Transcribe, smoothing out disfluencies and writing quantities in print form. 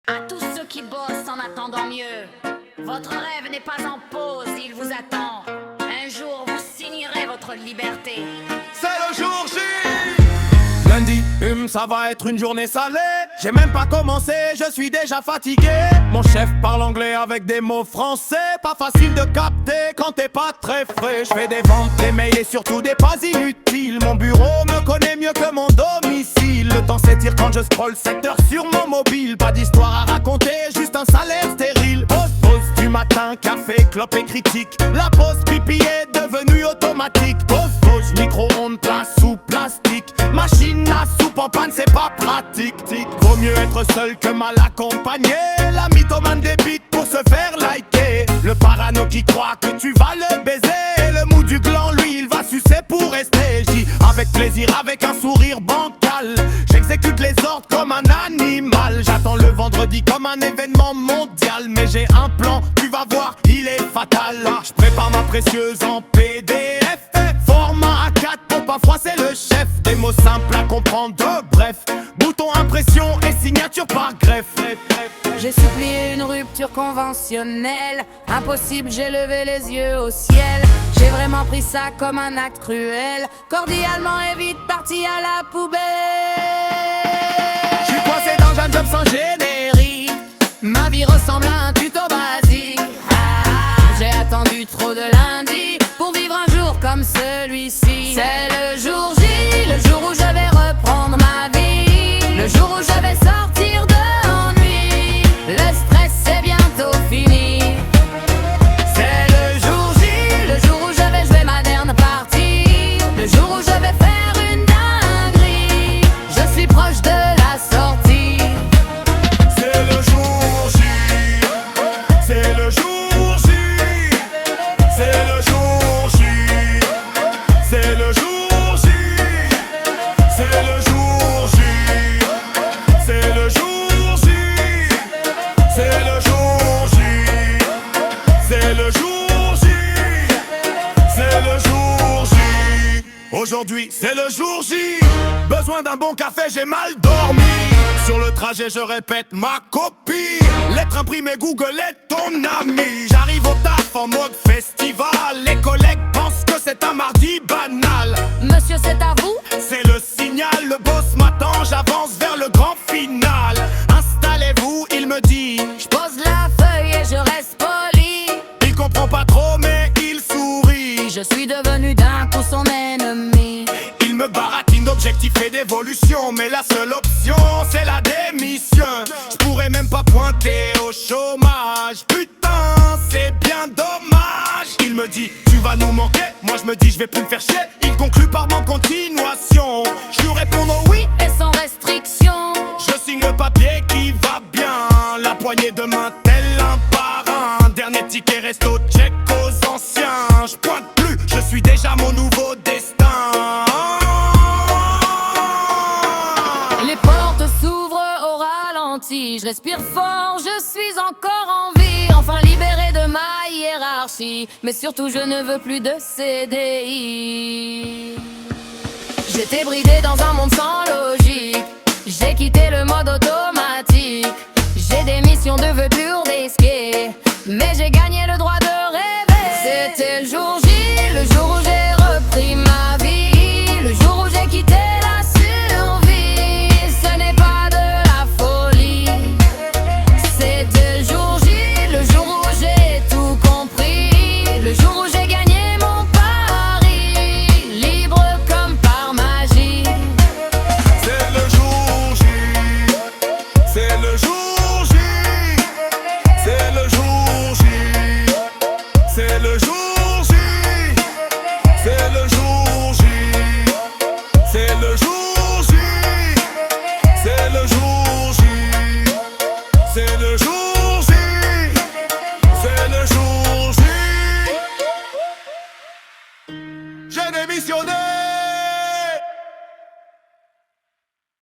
À tous ceux qui bossent en attendant mieux, votre rêve n'est pas en pause, il vous attend. Un jour vous signerez votre liberté. C'est le jour J. Lundi, ça va être une journée salée. J'ai même pas commencé, je suis déjà fatigué. Mon chef parle anglais avec des mots français. Pas facile de capter quand t'es pas très frais. Je fais des ventes, des mails et surtout des pas inutiles. Mon bureau me connaît mieux que mon domicile. Le temps s'étire quand je scrolle 7 heures sur mon mobile. Pas d'histoire à raconter, juste un salaire stérile. Pause du matin, café, clope et critique. La pause pipi est devenue automatique. Pause, micro-ondes, place sous plastique. Machine à soupe en panne, c'est pas pratique. Vaut mieux être seul que mal accompagné. La mythomane débite pour se faire liker. Le parano qui croit que tu vas le baiser. Le mou du gland, lui, il va sucer pour rester. J'dis avec plaisir, avec un sourire bancal. J'exécute les ordres comme un animal. J'attends le vendredi comme un événement mondial. Mais j'ai un plan, tu vas voir, il est fatal. Je prépare ma précieuse en PDF. Format A4 pour pas froisser le chef. Des mots simples à comprendre, bref. Bouton impression et signature par greffe. J'ai supplié une rupture conventionnelle. Impossible, j'ai levé les yeux au ciel. J'ai vraiment pris ça comme un acte cruel. Cordialement et vite parti à la poubelle. J'suis coincé dans un job sans générique. Ma vie ressemble à un tuto basique. J'ai attendu trop de lundi pour vivre un jour comme celui-ci. C'est le jour J, le jour où je vais reprendre ma vie. Le jour où je vais sortir de l'ennui. Le stress c'est bientôt fini. C'est le jour J, le jour où je vais jouer ma dernière partie. Le jour où je vais faire une dinguerie. Je suis proche de la sortie. C'est le jour J. C'est le jour J. C'est le jour J. C'est le jour J. C'est le jour J. C'est le jour J. C'est le jour J. C'est le jour J. C'est le jour J. Aujourd'hui, c'est le jour J. Besoin d'un bon café, j'ai mal dormi. Sur le trajet, je répète ma copie. Lettre imprimée, Google est ton ami. J'arrive au taf en mode festival. Les collègues pensent que c'est un mardi banal. Monsieur, c'est à vous? C'est le signal, le boss m'attend, j'avance vers le grand final. Installez-vous, il me dit. Je pose la feuille et je reste poli. Il comprend pas trop mais il sourit. Je suis devenu d'un coup son ennemi. Il me baratine d'objectifs et d'évolution. Mais la seule option c'est la démission. Je pourrais même pas pointer au chômage. Putain c'est bien dommage. Il me dit tu vas nous manquer. Moi je me dis je vais plus me faire chier. Il conclut par mon continuation. Je lui réponds non oui. Et sans restriction. Je signe le papier qui va bien. La poignée de main tel un parrain. Dernier ticket resto check aux anciens. Je pointe plus, je suis déjà mon nouveau destin. Les portes s'ouvrent au ralenti. Je respire fort, je suis encore en vie. Enfin libéré de ma hiérarchie. Mais surtout je ne veux plus de CDI. J'étais bridé dans un monde sans logique. J'ai quitté le mode automatique. J'ai des missions de vœux plus risquées. Mais j'ai gagné le droit de rêver. C'était le jour J, le jour où j'ai repris ma vie. Le jour où j'ai quitté la survie. Ce n'est pas de la folie. C'était le jour J, le jour où j'ai tout compris. Le jour où j'ai gagné mon pari. Libre comme par magie. C'est le jour J. C'est le jour J. C'est le jour J. C'est le jour J. C'est le jour J. C'est le jour J. C'est le jour J. C'est le jour J. C'est le jour J. J'ai démissionné.